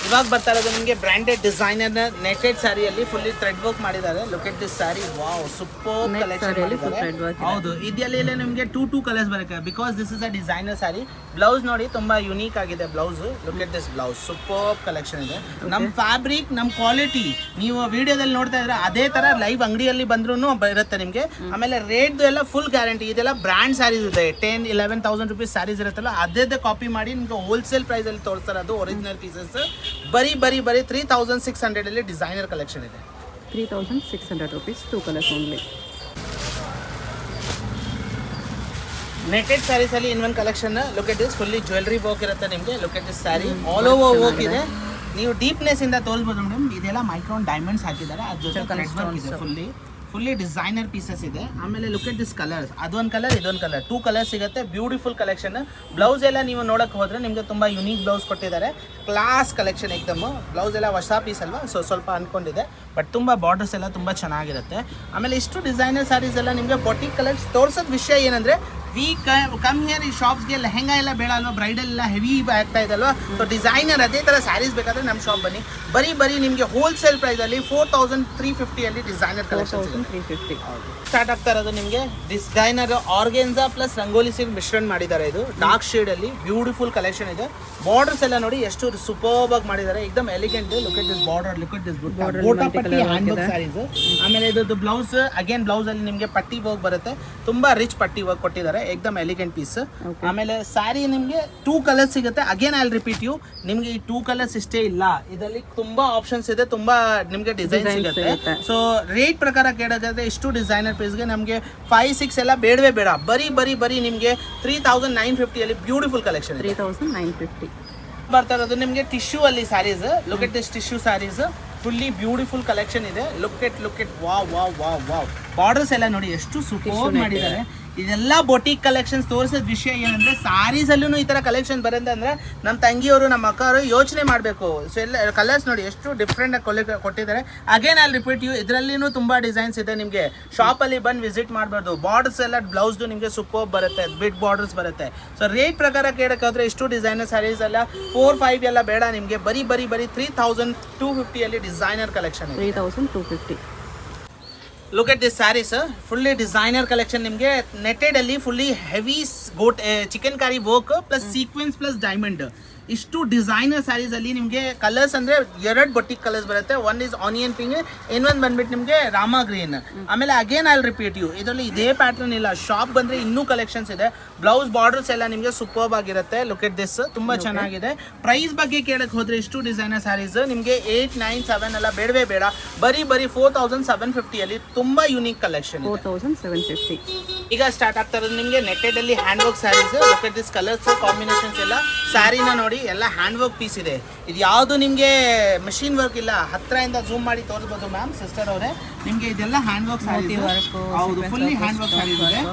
ಇವಾಗ ಬರ್ತಾ ಇರೋದು ನಿಮಗೆ ಬ್ರಾಂಡೆಡ್ ಡಿಸೈನರ್ ನೆಟೆಡ್ ಸ್ಯಾರಿಯಲ್ಲಿ ಫುಲ್ಲಿ ಥ್ರೆಡ್ ವರ್ಕ್ ಮಾಡಿದ್ದಾರೆ. Look at this saree, wow, super collection ಮಾಡಿದ್ದಾರೆ. ಹೌದು, ಇದರಲ್ಲಿ ನಿಮಗೆ 2 ಕಲರ್ಸ್ ಬರುತ್ತೆ because this is a designer saree. Blouse ನೋಡಿ ತುಂಬಾ ಯುನೀಕ್ ಆಗಿದೆ blouse. Look at this blouse, super collection ಇದೆ. ನಮ್ಮ ಫ್ಯಾಬ್ರಿಕ್, ನಮ್ಮ ಕ್ವಾಲಿಟಿ ನೀವು ವಿಡಿಯೋದಲ್ಲಿ ನೋಡ್ತಾ ಇದ್ರೆ ಅದೇ ತರ ಲೈವ್ ಅಂಗಡಿಯಲ್ಲಿ ಬಂದ್ರೂ ಇರುತ್ತೆ ನಿಮಗೆ. ಆಮೇಲೆ ರೇಟ್ ಎಲ್ಲ ಫುಲ್ ಗ್ಯಾರಂಟಿ. ಇದೆಲ್ಲ ಬ್ರ್ಯಾಂಡ್ ಸ್ಯಾರೀಸ್ ಇದೆ. 10-11,000 rupees ಸ್ಯಾರೀಸ್ ಇರುತ್ತಲ್ಲ, ಅದೇ ಕಾಪಿ ಮಾಡಿ ನಿಮ್ಗೆ ಹೋಲ್ಸೇಲ್ ಪ್ರೈಸ್ ಅಲ್ಲಿ ತೋರಿಸ್ತಾರೆ. ಅದು ಒರಿಜಿನಲ್ ಪೀಸಸ್. ಬರೀ 3600 ಅಲ್ಲಿ ಡಿಸೈನರ್ ಕಲೆಕ್ಷನ್ ಇದೆ. 3600 rupees, 2 colors only. Netted saris ಅಲ್ಲಿ ಇನ್ನೊಂದು collection. Look at this fully jewellery work ಇರುತ್ತೆ ನಿಮಗೆ. Look at this sari all over work ಇದೆ. ನೀವು ಡೀಪ್ನೆಸ್ ಇಂದ ತೋರಿಸಬಹುದು ಮೇಡಮ್. ಇದೆಲ್ಲ ಮೈಕ್ರೋನ್ ಡೈಮಂಡ್ಸ್ ಹಾಕಿದ್ದಾರೆ. ಅದ್ರ ಜೊತೆ ಥ್ರೆಡ್ ವರ್ಕ್ ಇದೆ. ಫುಲ್ಲಿ ಡಿಸೈನರ್ ಪೀಸಸ್ ಇದೆ. ಆಮೇಲೆ ಲುಕ್ ಎಟ್ ದಿಸ್ ಕಲರ್ಸ್, ಅದೊಂದು ಕಲರ್ ಇದೊಂದು ಕಲರ್, 2 ಕಲರ್ ಸಿಗುತ್ತೆ. Beautiful collection. ಬ್ಲೌಸ್ ಎಲ್ಲ ನೀವು ನೋಡಕ್ಕೆ ಹೋದ್ರೆ ನಿಮಗೆ ತುಂಬ ಯುನೀಕ್ ಬ್ಲೌಸ್ ಕೊಟ್ಟಿದ್ದಾರೆ. ಕ್ಲಾಸ್ ಕಲೆಕ್ಷನ್ ಏಕ್ದಮ್. ಬ್ಲೌಸ್ ಎಲ್ಲ ಹೊಸ ಪೀಸ್ ಅಲ್ವಾ, ಸೊ ಸ್ವಲ್ಪ ಅನ್ಕೊಂಡಿದೆ, ಬಟ್ ತುಂಬ ಬಾರ್ಡರ್ಸ್ ಎಲ್ಲ ತುಂಬ ಚೆನ್ನಾಗಿರುತ್ತೆ. ಆಮೇಲೆ ಇಷ್ಟು ಡಿಸೈನರ್ ಸ್ಯಾರೀಸ್ ಎಲ್ಲ ನಿಮಗೆ ಬೊಟಿಕ್ ಕಲರ್ಸ್ ತೋರ್ಸೋದು ವಿಷಯ ಏನಂದರೆ ಕಮ್ ಹಿಯರ್ ಈ ಶಾಪ್ಸ್ಗೆ ಲೆಹಂಗಾ ಎಲ್ಲ ಬೇಡ ಅಲ್ವಾ, ಬ್ರೈಡಲ್ ಎಲ್ಲ ಹೆವಿ ಆಗ್ತಾ ಇದೆ ಅಲ್ವಾ, ಸೊ ಡಿಸೈನರ್ ಅದೇ ಥರ ಸ್ಯಾರೀಸ್ ಬೇಕಾದರೆ ನಮ್ಮ ಶಾಪ್ ಬನ್ನಿ. ಬರೀ ನಿಮಗೆ ಹೋಲ್ಸೇಲ್ ಪ್ರೈಸಲ್ಲಿ 4350 ಡಿಸೈನರ್ ಕಲೆಕ್ಷನ್ 350 ಸ್ಟಾರ್ಟ್ ಆಗ್ತಾ ಇರೋದು. ನಿಮಗೆ designer organza plus Rangoli silk ಮಿಶ್ರಣ ಮಾಡಿದ್ದಾರೆ. ಇದು ಡಾರ್ಕ್ ಶೇಡಲ್ಲಿ ಬ್ಯೂಟಿಫುಲ್ ಕಲೆಕ್ಷನ್ ಇದೆ. ಬಾರ್ಡರ್ಸ್ ಎಲ್ಲ ನೋಡಿ ಎಷ್ಟು ಸೂಪರ್ಬ್ ಆಗಿ ಮಾಡಿದ್ದಾರೆ, ಎಕ್ದಮ್ elegant. Look at this border, look at this gota patti hand work saris. ಆಮೇಲೆ ಇದ್ದು ಬ್ಲೌಸ್, ಅಗೇನ್ ಬ್ಲೌಸ್ ಅಲ್ಲಿ ನಿಮಗೆ ಪಟ್ಟಿ ವರ್ಕ್ ಬರುತ್ತೆ, ತುಂಬಾ ರಿಚ್ ಪಟ್ಟಿ ವರ್ಕ್ ಕೊಟ್ಟಿದ್ದಾರೆ, ಎಕ್ದಮ್ ಎಲಿಗೆಂಟ್ ಪೀಸ್. ಆಮೇಲೆ ಸ್ಯಾರಿ ನಿಮಗೆ 2 ಕಲರ್ಸ್ ಸಿಗುತ್ತೆ. Again I will repeat you, ನಿಮಗೆ ಈ 2 ಕಲರ್ಸ್ ಇಷ್ಟೇ ಇಲ್ಲ, ಇದರಲ್ಲಿ ತುಂಬಾ ಆಪ್ಷನ್ಸ್ ಇದೆ, ತುಂಬಾ ನಿಮಗೆ ಡಿಸೈನ್ ಸಿಗುತ್ತೆ. ಸೊ ರೇಟ್ ಪ್ರಕಾರ ಕೇಳೋದಾದ್ರೆ ಇಷ್ಟು ಡಿಸೈನರ್ ಪೀಸ್ಗೆ ನಮಗೆ 5-6 ಎಲ್ಲ ಬೇಡವೇ ಬೇಡ. ಬರೀ ನಿಮಗೆ 3950 ಬ್ಯೂಟಿಫುಲ್ ಕಲೆಕ್ಷನ್. 3950 ಬರ್ತಾ ಇರೋದು ನಿಮಗೆ ಟಿಶ್ಯೂ ಅಲ್ಲಿ sarees. Look at this tissue sarees, fully beautiful collection ಇದೆ. Look at wow. ಬಾರ್ಡರ್ಸ್ ಎಲ್ಲ ನೋಡಿ ಎಷ್ಟು ಸೂಪರ್ ಮಾಡಿದ್ದಾರೆ. ಇದೆಲ್ಲ ಬೊಟಿಕ್ ಕಲೆಕ್ಷನ್ಸ್ ತೋರಿಸೋದು ವಿಷಯ ಏನಂದ್ರೆ ಸ್ಯಾರೀಸಲ್ಲೂ ಈ ಥರ ಕಲೆಕ್ಷನ್ ಬರುತ್ತೆ ಅಂದರೆ ನಮ್ಮ ತಂಗಿಯವರು ನಮ್ಮ ಅಕ್ಕವರು ಯೋಚನೆ ಮಾಡಬೇಕು. ಸೊ ಎಲ್ಲ ಕಲರ್ಸ್ ನೋಡಿ ಎಷ್ಟು ಡಿಫ್ರೆಂಟ್ ಆಗಿ ಕೊಟ್ಟಿದ್ದಾರೆ. ಅಗೇನ್ ಐ ರಿಪೀಟ್ ಯು, ಇದರಲ್ಲಿನೂ ತುಂಬ ಡಿಸೈನ್ಸ್ ಇದೆ. ನಿಮಗೆ ಶಾಪಲ್ಲಿ ಬಂದು ವಿಸಿಟ್ ಮಾಡಬಾರ್ದು. ಬಾರ್ಡರ್ಸ್ ಎಲ್ಲ ಬ್ಲೌಸ್ದು ನಿಮಗೆ ಸೂಪರ್ ಬರುತ್ತೆ, ಬಿಗ್ ಬಾರ್ಡರ್ಸ್ ಬರುತ್ತೆ. ಸೊ ರೇಟ್ ಪ್ರಕಾರ ಕೇಳೋಕ್ಕಾದ್ರೆ ಇಷ್ಟು ಡಿಸೈನರ್ ಸ್ಯಾರೀಸ್ ಎಲ್ಲ 4-5 ಎಲ್ಲ ಬೇಡ ನಿಮಗೆ. ಬರೀ 3250 designer collection. 3250. Look at this saris, fully designer collection. ನಿಮಗೆ ನೆಟೆಡ್ ಅಲ್ಲಿ fully heavy chikankari work plus sequence plus diamond. ಇಷ್ಟು ಡಿಸೈನರ್ ಸ್ಯಾರೀಸ್ ಅಲ್ಲಿ ನಿಮಗೆ ಕಲರ್ಸ್ ಅಂದ್ರೆ 2 ಬೊಟಿಕ್ ಕಲರ್ಸ್ ಬರುತ್ತೆ. ಒನ್ ಇಸ್ ಆನಿಯನ್ ಪಿಂಕ್, ಇನ್ನೊಂದು ಬಂದ್ಬಿಟ್ಟು ನಿಮಗೆ ರಾಮಾ ಗ್ರೀನ್. ಆಮೇಲೆ again I will repeat you, ಇದರಲ್ಲಿ ಇದೇ ಪ್ಯಾಟರ್ನ್ ಇಲ್ಲ, ಶಾಪ್ ಬಂದ್ರೆ ಇನ್ನೂ ಕಲೆಕ್ಷನ್ಸ್ ಇದೆ. ಬ್ಲೌಸ್ ಬಾರ್ಡರ್ಸ್ ಎಲ್ಲ ನಿಮಗೆ ಸೂಪರ್ಬ್ ಆಗಿರುತ್ತೆ. ಲುಕ್ ಎಟ್ ದಿಸ್, ತುಂಬಾ ಚೆನ್ನಾಗಿದೆ. ಪ್ರೈಸ್ ಬಗ್ಗೆ ಕೇಳಕ್ ಹೋದ್ರೆ ಇಷ್ಟು ಡಿಸೈನರ್ ಸ್ಯಾರೀಸ್ ನಿಮಗೆ 8, 9, 7 ಎಲ್ಲ ಬೇಡವೇ ಬೇಡ. ಬರೀ 4750 ತುಂಬಾ ಯುನೀಕ್ ಕಲೆಕ್ಷನ್. 4750. ಈಗ ಸ್ಟಾರ್ಟ್ ಆಗ್ತಾ ಇರೋದು ನಿಮಗೆ ನೆಟೆಡ್ ಅಲ್ಲಿ hand work saris. Look at this colours combinations ಎಲ್ಲ. ಸ್ಯಾರಿನ ನೋಡಿ ಎಲ್ಲ ಹ್ಯಾಂಡ್ ವರ್ಕ್ ಪೀಸ್ ಇದೆ. ಇದು ಯಾವುದು ನಿಮಗೆ ಮಷಿನ್ ವರ್ಕ್ ಇಲ್ಲ. ಹತ್ತಿರದಿಂದ ಝೂಮ್ ಮಾಡಿ ತೋರಿಸ್ಬೋದು ಮ್ಯಾಮ್, ಸಿಸ್ಟರ್ ಅವರೇ. ನಿಮಗೆ ಇದೆಲ್ಲ ಹ್ಯಾಂಡ್ ವರ್ಕ್ ಸ್ಯಾರೀಸ್. ಹೌದು, ಫುಲ್ಲಿ ಹ್ಯಾಂಡ್ ವರ್ಕ್ ಸ್ಯಾರೀಸ್ ಇದೆ.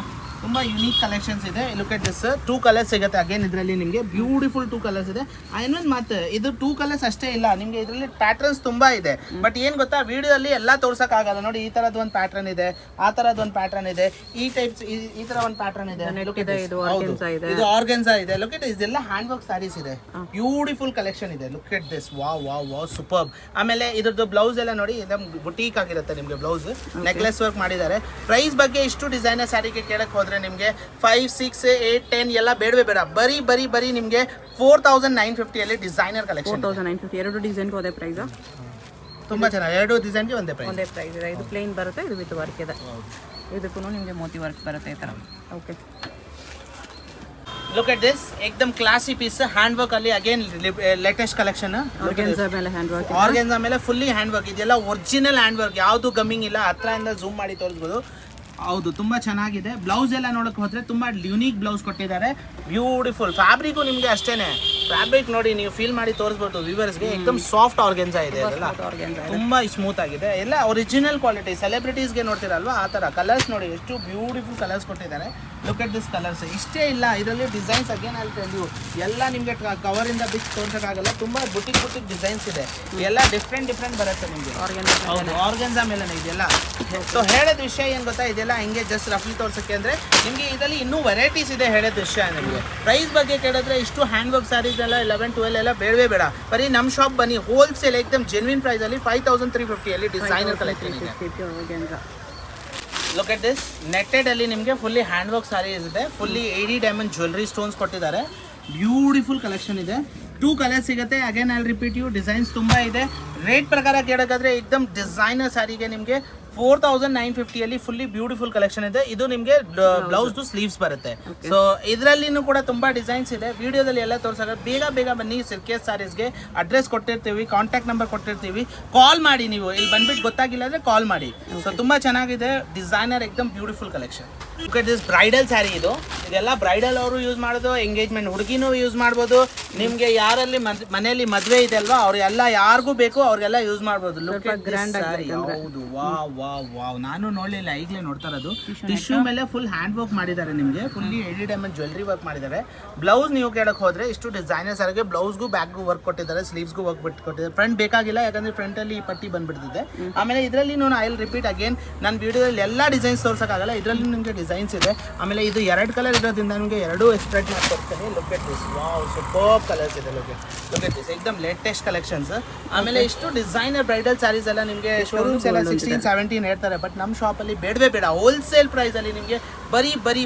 ತುಂಬಾ ಯುನೀಕ್ ಕಲೆಕ್ಷನ್ಸ್ ಇದೆ. ಲುಕ್ ಎಟ್ ದಿಸ್ 2 ಕಲರ್ಸ್ ಸಿಗುತ್ತೆ. ಅಗೇನ್ ಇದರಲ್ಲಿ ನಿಮಗೆ ಬ್ಯೂಟಿಫುಲ್ 2 ಕಲರ್ಸ್ ಇದೆ. ಇನ್ನೊಂದು ಮಾತು, ಇದು 2 ಕಲರ್ಸ್ ಅಷ್ಟೇ ಇಲ್ಲ, ನಿಮಗೆ ಇದರಲ್ಲಿ ಪ್ಯಾಟರ್ನ್ಸ್ ತುಂಬಾ ಇದೆ. ಬಟ್ ಏನ್ ಗೊತ್ತಾ, ವಿಡಿಯೋದಲ್ಲಿ ಎಲ್ಲ ತೋರ್ಸಕ್ ಆಗಲ್ಲ. ನೋಡಿ, ಈ ತರದ್ ಒಂದು ಪ್ಯಾಟರ್ನ್ ಇದೆ, ಆ ತರದ್ ಒಂದು ಪ್ಯಾಟರ್ನ್ ಇದೆ, ಈ ಟೈಪ್ಸ್ ಈ ತರ ಒಂದು ಪ್ಯಾಟರ್ನ್ ಇದೆ. ಇದು ಆರ್ಗೆನ್ಸಾ ಇದೆ. ಲುಕ್ ಎಟ್ ಇದೆಲ್ಲ ಹ್ಯಾಂಡ್ ವರ್ಕ್ ಸ್ಯಾರೀಸ್ ಇದೆ. ಬ್ಯೂಟಿಫುಲ್ ಕಲೆಕ್ಷನ್ ಇದೆ. Look at this, wow superb. ಆಮೇಲೆ ಇದ್ರದ್ದು ಬ್ಲೌಸ್ ಎಲ್ಲ ನೋಡಿ, ಬುಟೀಕ್ ಆಗಿರುತ್ತೆ. ನಿಮಗೆ ಬ್ಲೌಸ್ ನೆಕ್ಲೆಸ್ ವರ್ಕ್ ಮಾಡಿದ್ದಾರೆ. ಪ್ರೈಸ್ ಬಗ್ಗೆ ಇಷ್ಟು ಡಿಸೈನರ್ ಸ್ಯಾರಿಗೆ ಕೇಳಕ್ ಹೋದ್ರೆ ನಿಮಗೆ 5, 6, 8, 10 ಎಲ್ಲ ಬೇಡವೇ ಬೇಡ. ಬರೀ ನಿಮಗೆ 4950 ಡಿಸೈನರ್ ಕಲೆಕ್ಷನ್. 4950. 2 ಡಿಸೈನ್ಗೆ ಒಂದೇ ಪ್ರೈಸ್. ತುಂಬಾ ಚೆನ್ನಾಗಿ, 2 ಡಿಸೈನ್ಗೆ ಒಂದೇ ಪ್ರೈಸ್ ಇದೆ. ಇದು ಪ್ಲೇನ್ ಬರುತ್ತೆ, ಇದು ವಿತ್ ವರ್ಕ್ ಇದೆ. ಇದಕ್ಕೂ ನಿಮಗೆ ಮೋತಿ ವರ್ಕ್ ಬರುತ್ತೆ ಈ ಥರ. ಓಕೆ, ಲುಕ್ ಎಟ್ ದಿಸ್, ಏಕ್ದಮ್ ಕ್ಲಾಸಿ ಪೀಸ್. ಹ್ಯಾಂಡ್ ವರ್ಕ್ ಅಲ್ಲಿ ಅಗೇನ್ ಲೇಟೆಸ್ಟ್ ಕಲೆಕ್ಷನ್. ಆರ್ಗೆನ್ಸಾ ಮೇಲೆ ಹ್ಯಾಂಡ್ ವರ್ಕ್. ಆರ್ಗೆನ್ಸಾ ಮೇಲೆ ಫುಲ್ಲಿ ಹ್ಯಾಂಡ್ ವರ್ಕ್. ಇದೆಲ್ಲ ಒರಿಜಿನಲ್ ಹ್ಯಾಂಡ್ ವರ್ಕ್, ಯಾವುದು ಗಮ್ಮಿಂಗ್ ಇಲ್ಲ. ಹತ್ರದಿಂದ ಝೂಮ್ ಮಾಡಿ ತೋರಿಸ್ಬೋದು. ಹೌದು, ತುಂಬಾ ಚೆನ್ನಾಗಿದೆ. ಬ್ಲೌಸ್ ಎಲ್ಲ ನೋಡಕ್ ಹೋದ್ರೆ ತುಂಬಾ ಯುನೀಕ್ ಬ್ಲೌಸ್ ಕೊಟ್ಟಿದ್ದಾರೆ. ಬ್ಯೂಟಿಫುಲ್ ಫ್ಯಾಬ್ರಿಕ್ ನಿಮಗೆ ಅಷ್ಟೇನೆ. ಫ್ಯಾಬ್ರಿಕ್ ನೋಡಿ, ನೀವು ಫೀಲ್ ಮಾಡಿ ತೋರಿಸ್ಬೋದು ವ್ಯೂವರ್ಸ್ಗೆ. ಏಕದಮ್ ಸಾಫ್ಟ್ ಆರ್ಗೆನ್ಸಾ ಇದೆ. ಇದೆಲ್ಲ ತುಂಬಾ ಸ್ಮೂತ್ ಆಗಿದೆ. ಎಲ್ಲ ಒರಿಜಿನಲ್ ಕ್ವಾಲಿಟಿ. ಸೆಲೆಬ್ರಿಟೀಸ್ಗೆ ನೋಡ್ತೀರಲ್ವಾ ಆ ತರ. ಕಲರ್ಸ್ ನೋಡಿ ಎಷ್ಟು ಬ್ಯೂಟಿಫುಲ್ ಕಲರ್ಸ್ ಕೊಟ್ಟಿದ್ದಾರೆ. Look at this colours. ಇಷ್ಟೇ ಇಲ್ಲ, ಇದರಲ್ಲಿ ಡಿಸೈನ್ಸ್ ಅಗೇನ್ ಅಲ್ಲಿ ನೀವು ಎಲ್ಲ ನಿಮಗೆ ಕವರ್ ಇಂದ ಬಿಚ್ಚಿ ತೋರ್ಸಕ್ಕಾಗಲ್ಲ. ತುಂಬಾ ಬುಟಿಕ್ ಡಿಸೈನ್ಸ್ ಇದೆ. ಎಲ್ಲ ಡಿಫ್ರೆಂಟ್ ಬರುತ್ತೆ ನಿಮಗೆ. ಹೌದು, ಆರ್ಗೆನ್ಸಾ ಮೇಲೆ ಇದೆಲ್ಲ. ಸೊ ಹೇಳೋದ್ ವಿಷಯ ಏನ್ ಗೊತ್ತಾ, ಇದೆಲ್ಲ ಹಿಂಗೆ ಜಸ್ಟ್ ರಫ್ಲಿ ತೋರ್ಸಕ್ಕೆ ಅಂದ್ರೆ ನಿಮಗೆ ಇದರಲ್ಲಿ ಇನ್ನೂ ವೆರೈಟೀಸ್ ಇದೆ. ಹೇಳೋದ್ ವಿಷಯ ನಿಮಗೆ. ಪ್ರೈಸ್ ಬಗ್ಗೆ ಕೇಳಿದ್ರೆ ಇಷ್ಟು ಹ್ಯಾಂಡ್ ವರ್ಕ್ ಸ್ಯಾರೀಸ್ ಎಲ್ಲ 11, 12 ಎಲ್ಲ ಬೇಡವೇ ಬೇಡ. ಬರೀ ನಮ್ಮ ಶಾಪ್ ಬನ್ನಿ, ಹೋಲ್ಸೇಲ್ ಏಕ್ದಮ್ ಜೆನ್ವಿನ್ ಪ್ರೈಸ್ ಅಲ್ಲಿ 5350 ಡಿಸೈನರ್ ಕಲೆಕ್ಷನ್ ಇದೆ. ಲುಕ್ ಎಟ್ ದಿಸ್, ನೆಟೆಡ್ ಅಲ್ಲಿ ನಿಮಗೆ ಫುಲ್ಲಿ ಹ್ಯಾಂಡ್ ವರ್ಕ್ ಸ್ಯಾರೀಸ್ ಇದೆ. ಫುಲ್ಲಿ 80 ಡೈಮಂಡ್ ಜ್ಯುವೆಲ್ಲರಿ ಸ್ಟೋನ್ಸ್ ಕೊಟ್ಟಿದ್ದಾರೆ. ಬ್ಯೂಟಿಫುಲ್ ಕಲೆಕ್ಷನ್ ಇದೆ. 2 ಕಲರ್ಸ್ ಸಿಗುತ್ತೆ. Again I repeat you, designs ತುಂಬಾ ಇದೆ. ರೇಟ್ ಪ್ರಕಾರ ಕೇಳೋದಾದ್ರೆ ಏಕ್ದಮ್ ಡಿಸೈನರ್ ಸ್ಯಾರಿಗೆ ನಿಮಗೆ 4950 ಫುಲ್ಲಿ ಬ್ಯೂಟಿಫುಲ್ ಕಲೆಕ್ಷನ್ ಇದೆ. ಇದು ನಿಮಗೆ ಬ್ಲೌಸ್ ಸ್ಲೀವ್ಸ್ ಬರುತ್ತೆ. ಸೊ ಇದರಲ್ಲಿನೂ ಕೂಡ ತುಂಬಾ ಡಿಸೈನ್ಸ್ ಇದೆ. ವಿಡಿಯೋದಲ್ಲಿ ಎಲ್ಲ ತೋರ್ಸಾಗ ಬೇಗ ಬನ್ನಿ. ಸಿಲ್ಕೇಸ್ ಸ್ಯಾರೀಸ್ಗೆ ಅಡ್ರೆಸ್ ಕೊಟ್ಟಿರ್ತೀವಿ, ಕಾಂಟ್ಯಾಕ್ಟ್ ನಂಬರ್ ಕೊಟ್ಟಿರ್ತೀವಿ. ಕಾಲ್ ಮಾಡಿ, ನೀವು ಇಲ್ಲಿ ಬಂದ್ಬಿಟ್ಟು ಗೊತ್ತಾಗಿಲ್ಲ ಅಂದ್ರೆ ಕಾಲ್ ಮಾಡಿ. ಸೊ ತುಂಬಾ ಚೆನ್ನಾಗಿದೆ. ಡಿಸೈನರ್ ಏಕ್ದಮ್ beautiful collection. This bridal saree. ಇದೆಲ್ಲ ಬ್ರೈಡಲ್ ಅವರು ಯೂಸ್ ಮಾಡೋದು, ಎಂಗೇಜ್ಮೆಂಟ್ ಹುಡುಗಿನೂ ಯೂಸ್ ಮಾಡ್ಬೋದು. ನಿಮ್ಗೆ ಯಾರಲ್ಲಿ ಮನೆಯಲ್ಲಿ ಮದುವೆ ಇದೆ ಅಲ್ವಾ, ಅವ್ರೆಲ್ಲ ಯಾರಿಗೂ ಬೇಕು ಅವ್ರಿಗೆಲ್ಲ ಯೂಸ್ ಮಾಡ್ಬೋದು. Look at this sari. ಹೌದು, ವಾವ್ ವಾವ್ ನಾನು ನೋಡಲಿಲ್ಲ, ಈಗಲೇ ನೋಡ್ತಾ ಇರೋದು. ಟಿಶ್ಯೂ ಮೇಲೆ ಫುಲ್ ಹ್ಯಾಂಡ್ ವರ್ಕ್ ಮಾಡಿದ್ದಾರೆ ನಿಮಗೆ, ಫುಲ್ಲಿ ಎಡಿ ಡೈಮಂಡ್ ಜ್ಯುವೆಲ್ರಿ ವರ್ಕ್ ಮಾಡಿದ್ದಾರೆ. ಬ್ಲೌಸ್ ನೀವು ಕೇಳಕ್ಕೆ ಹೋದ್ರೆ ಇಷ್ಟು ಡಿಸೈನರ್ಸ್ ಆಗಿ ಬ್ಲೌಸ್ಗೂ ಬ್ಯಾಕ್ಗೂ ವರ್ಕ್ ಕೊಟ್ಟಿದ್ದಾರೆ, ಸ್ಲೀವ್ಸ್ಗೂ ವರ್ಕ್ ಬಿಟ್ಟು ಕೊಟ್ಟಿದ್ದಾರೆ. ಫ್ರಂಟ್ ಬೇಕಾಗಿಲ್ಲ, ಯಾಕಂದ್ರೆ ಫ್ರಂಟಲ್ಲಿ ಈ ಪಟ್ಟಿ ಬಂದ್ಬಿಡ್ತಿದೆ. ಆಮೇಲೆ ಇದರಲ್ಲಿ ನಾನು ಐ ವಿಲ್ ರಿಪೀಟ್ ಅಗೇನ್, ನನ್ನ ವಿಡಿಯೋದಲ್ಲಿ ಎಲ್ಲ ಡಿಸೈನ್ಸ್ ತೋರ್ಸೋಕ್ಕಾಗಲ್ಲ, ಇದರಲ್ಲಿ ನಿಮಗೆ ಡಿಸೈನ್ಸ್ ಇದೆ. ಆಮೇಲೆ ಇದು 2 ಕಲರ್ ಇರೋದ್ರಿಂದ ನಿಮಗೆ 2 ಎಕ್ಸ್ಪ್ರೆಟ್ ಮಾಡಿ ತೋರಿಸ್ತೀನಿ. Look at this, wow super colours ಇದೆ. ಲುಕ್ ಎಟ್ ದಿಸ್, ಏಕದಮ್ ಲೇಟೆಸ್ಟ್ ಕಲೆಕ್ಷನ್ಸ್. ಆಮೇಲೆ ಇಷ್ಟು ಡಿಸೈನರ್ ಬ್ರೈಡಲ್ ಸ್ಯಾರೀಸ್ ಎಲ್ಲ ನಿಮಗೆ ಶೋರೂಮ್ಸ್ ಎಲ್ಲ 16-17 ಹೇಳ್ತಾರೆ, ಬಟ್ ನಮ್ಮ ಶಾಪಲ್ಲಿ ಬೇಡವೇ ಬೇಡ. ಹೋಲ್ಸೇಲ್ ಪ್ರೈಸಲ್ಲಿ ನಿಮಗೆ ಬರೀ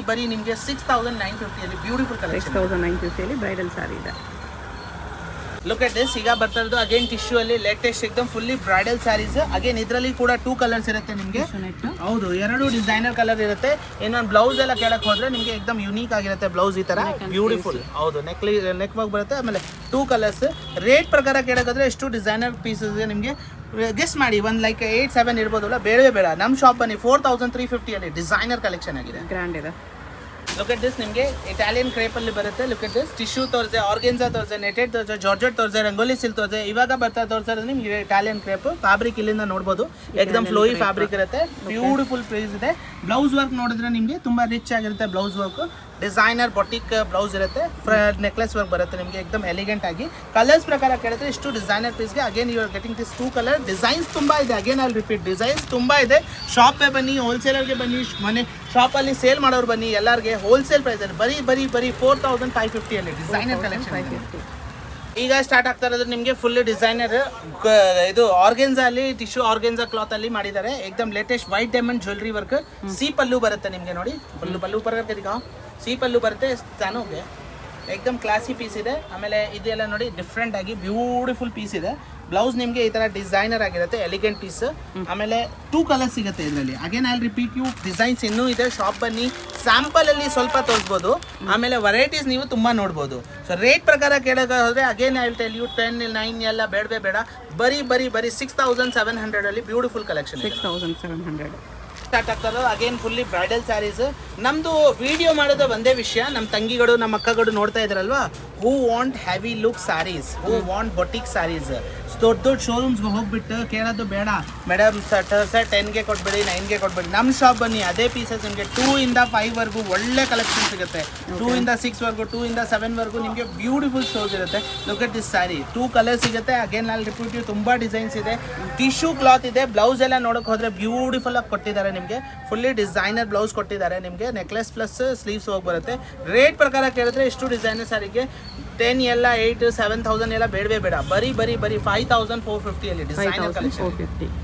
ನಿಮಗೆ 6,950 ಬ್ಯೂಟಿಫುಲ್ ಕಲೆಕ್ಷನ್. 6,950 ಬ್ರೈಡಲ್ ಸ್ಯಾರಿ ಇದೆ. ಲುಕ್ ಎಟ್ ದಿಸ್, ಈಗ ಬರ್ತಾ ಇರೋದು ಅಗೇನ್ ಟಿಶ್ಯೂ ಅಲ್ಲಿ ಲೇಟೆಸ್ಟ್ ಏಕದಮ್ ಫುಲ್ಲಿ ಬ್ರೈಡಲ್ ಸ್ಯಾರೀಸ್. ಅಗೇನ್ ಇದರಲ್ಲಿ ಕೂಡ 2 ಕಲರ್ಸ್ ಇರುತ್ತೆ ನಿಮಗೆ. ಹೌದು, 2 ಡಿಸೈನರ್ ಕಲರ್ ಇರುತ್ತೆ. ಇನ್ನೊಂದು ಬ್ಲೌಸ್ ಎಲ್ಲ ಕೇಳಕ್ಕೆ ಹೋದ್ರೆ ನಿಮಗೆ ಏಕದಮ್ ಯೂನಿಕ್ ಆಗಿರುತ್ತೆ ಬ್ಲೌಸ್, ಈ ತರ ಬ್ಯೂಟಿಫುಲ್. ಹೌದು, ನೆಕ್ ವರ್ಕ್ ಬರುತ್ತೆ. ಆಮೇಲೆ 2 ಕಲರ್ಸ್. ರೇಟ್ ಪ್ರಕಾರ ಕೇಳಕ್ಕಾದ್ರೆ ಎಷ್ಟು ಡಿಸೈನರ್ ಪೀಸಸ್ ನಿಮಗೆ ಗೆಸ್ ಮಾಡಿ, ಒಂದು ಲೈಕ್ 8-7 ಇರ್ಬೋದಲ್ಲ, ಬೇಡವೇ ಬೇಡ. ನಮ್ಮ ಶಾಪಲ್ಲಿ 4,350 ಡಿಸೈನರ್ ಕಲೆಕ್ಷನ್ ಆಗಿದೆ, ಗ್ರ್ಯಾಂಡ್ ಇದೆ. ಲುಕ್ ಎಟ್ ದಿಸ್, ನಿಮಗೆ ಇಟಾಲಿಯನ್ ಕ್ರೇಪ್ ಅಲ್ಲಿ ಬರುತ್ತೆ. ಲುಕ್ ಎಟ್ ದಿಸ್, ಟಿಶ್ಯೂ ತೋರಿಸೆ, ಆರ್ಗೆನ್ಸಾ ತೋರಿಸೆ, ನೆಟೆಡ್ ತೋರಿಸೆ, ಜಾರ್ಜೆಟ್ ತೋರಿಸೆ, ರಂಗೋಲಿ ಸಿಲ್ಕ್ ತೋರಿಸೆ. ಇವಾಗ ಬರ್ತಾ ತೋರಿಸೋದು ನಿಮಗೆ ಇಟಾಲಿಯನ್ ಕ್ರೇಪ್. ಫ್ಯಾಬ್ರಿಕ್ ಇಲ್ಲಿಂದ ನೋಡ್ಬೋದು, ಏಕದಮ್ ಫ್ಲೋಯಿ ಫ್ಯಾಬ್ರಿಕ್ ಇರುತ್ತೆ, ಬ್ಯೂಟಿಫುಲ್ ಪ್ರೈಸ್ ಇದೆ. ಬ್ಲೌಸ್ ವರ್ಕ್ ನೋಡಿದ್ರೆ ನಿಮಗೆ ತುಂಬಾ ರಿಚ್ ಆಗಿರುತ್ತೆ blouse work. Designer boutique blouse ಇರುತ್ತೆ, ನೆಕ್ಲೆಸ್ ವರ್ಕ್ ಬರುತ್ತೆ ನಿಮಗೆ ಏಕದಮ್ ಎಲಿಗೆಂಟ್ ಆಗಿ. ಕಲರ್ಸ್ ಪ್ರಕಾರ ಕೇಳಿದ್ರೆ ಇಷ್ಟು ಡಿಸೈನರ್ ಪೀಸ್ಗೆ again you are getting this 2 colour. Designs ತುಂಬಾ ಇದೆ, again I will repeat, designs ತುಂಬಾ ಇದೆ. ಶಾಪ್ಗೆ ಬನ್ನಿ, ಹೋಲ್ಸೇಲರ್ಗೆ ಬನ್ನಿ, ಮನೆ ಶಾಪಲ್ಲಿ ಸೇಲ್ ಮಾಡೋರು ಬನ್ನಿ, ಎಲ್ಲರಿಗೆ ಹೋಲ್ಸೇಲ್ ಪ್ರೈಸ್ ಅಲ್ಲಿ ಬರೀ 4,550 ಡಿಸೈನರ್ ಕಲೆಕ್ಷನ್. ಈಗ ಸ್ಟಾರ್ಟ್ ಆಗ್ತಾ ಇರೋದು ನಿಮಗೆ ಫುಲ್ ಡಿಸೈನರ್ ಇದು ಆರ್ಗೆನ್ಸಾ ಅಲ್ಲಿ, ಟಿಶ್ಯೂ ಆರ್ಗೆನ್ಸಾ ಕ್ಲಾತ್ ಅಲ್ಲಿ ಮಾಡಿದ್ದಾರೆ. ಏಕದಮ್ latest white diamond jewellery work. ಸಿ ಪಲ್ಲು ಬರುತ್ತೆ ನಿಮಗೆ, ನೋಡಿ ಪಲ್ಲು ಬರುತ್ತೆ, ಸಿ ಪಲ್ಲು ಬರುತ್ತೆ. ತಾನೋಗೆ ಏಕದಮ್ ಕ್ಲಾಸಿ ಪೀಸ್ ಇದೆ. ಆಮೇಲೆ ಇದೆಲ್ಲ ನೋಡಿ ಡಿಫ್ರೆಂಟ್ ಆಗಿ ಬ್ಯೂಟಿಫುಲ್ ಪೀಸ್ ಇದೆ. ಬ್ಲೌಸ್ ನಿಮಗೆ ಈ ತರ ಡಿಸೈನರ್ ಆಗಿರುತ್ತೆ, ಎಲಿಗೆಂಟ್ ಪೀಸ್. ಆಮೇಲೆ 2 ಕಲರ್ಸ್ ಸಿಗುತ್ತೆ ಇದರಲ್ಲಿ. Again I will repeat you, designs ಇನ್ನೂ ಇದೆ, ಶಾಪ್ ಬನ್ನಿ, ಸ್ಯಾಂಪಲ್ ಅಲ್ಲಿ ಸ್ವಲ್ಪ ತೋರಿಸ್ಬೋದು. ಆಮೇಲೆ ವೆರೈಟೀಸ್ ನೀವು ತುಂಬಾ ನೋಡ್ಬೋದು. ಸೊ ರೇಟ್ ಪ್ರಕಾರ ಕೇಳೋಕೆ ಹೋದ್ರೆ again I will tell you 10-9 ಎಲ್ಲ ಬೇಡವೇ ಬೇಡ. ಬರೀ 6,700 ಅಲ್ಲಿ ಬ್ಯೂಟಿಫುಲ್ ಕಲೆಕ್ಷನ್. 6,700 ಸ್ಟಾರ್ಟ್ ಆಗ್ತಾರೋ ಅಗೇನ್ ಫುಲ್ಲಿ ಬ್ರೈಡಲ್ ಸ್ಯಾರೀಸ್. ನಮ್ದು ವಿಡಿಯೋ ಮಾಡೋದು ಒಂದೇ ವಿಷಯ, ನಮ್ಮ ತಂಗಿಗಳು ನಮ್ಮ ಅಕ್ಕಗಳು ನೋಡ್ತಾ ಇದ್ರಲ್ವಾ, who want heavy look sarees, who want boutique sarees. ದೊಡ್ಡ ಶೋರೂಮ್ಸ್ಗೆ ಹೋಗ್ಬಿಟ್ಟು ಕೇಳೋದು ಬೇಡ, ಮೇಡಮ್ ಸರ್ 10ಗೆ ಕೊಟ್ಬಿಡಿ, 9ಗೆ ಕೊಟ್ಬಿಡಿ. ನಮ್ಮ ಶಾಪ್ ಬನ್ನಿ, ಅದೇ ಪೀಸಸ್ ನಿಮಗೆ 2ಇಂದ 5 ಒಳ್ಳೆ ಕಲೆಕ್ಷನ್ ಸಿಗುತ್ತೆ. 2ಇಂದ 6 2ಇಂದ 7 ನಿಮಗೆ ಬ್ಯೂಟಿಫುಲ್ ಶೋಸ್ ಇರುತ್ತೆ. Look at this sari, 2 colour ಸಿಗುತ್ತೆ. ಅಗೇನ್ ಅಲ್ಲಿ ರಿಪೀಟ್ ತುಂಬಾ ಡಿಸೈನ್ಸ್ ಇದೆ. ಟಿಶ್ಯೂ ಕ್ಲಾತ್ ಇದೆ. ಬ್ಲೌಸ್ ಎಲ್ಲ ನೋಡೋಕೆ ಹೋದ್ರೆ ಬ್ಯೂಟಿಫುಲ್ ಆಗಿ ಕೊಟ್ಟಿದ್ದಾರೆ ನಿಮಗೆ, ಫುಲ್ಲಿ ಡಿಸೈನರ್ ಬ್ಲೌಸ್ ಕೊಟ್ಟಿದ್ದಾರೆ ನಿಮಗೆ. ನೆಕ್ಲೆಸ್ ಪ್ಲಸ್ ಸ್ಲೀವ್ಸ್ ಹೋಗಿ ಬರುತ್ತೆ. ರೇಟ್ ಪ್ರಕಾರ ಕೇಳಿದ್ರೆ ಇಷ್ಟು ಡಿಸೈನರ್ ಸ್ಯಾರಿಗೆ 10 ಎಲ್ಲ 8-7,000 ಎಲ್ಲ ಬೇಡವೇ ಬೇಡ. ಬರೀ 5,450 ಡಿಸೈನರ್ ಕಲೆಕ್ಷನ್.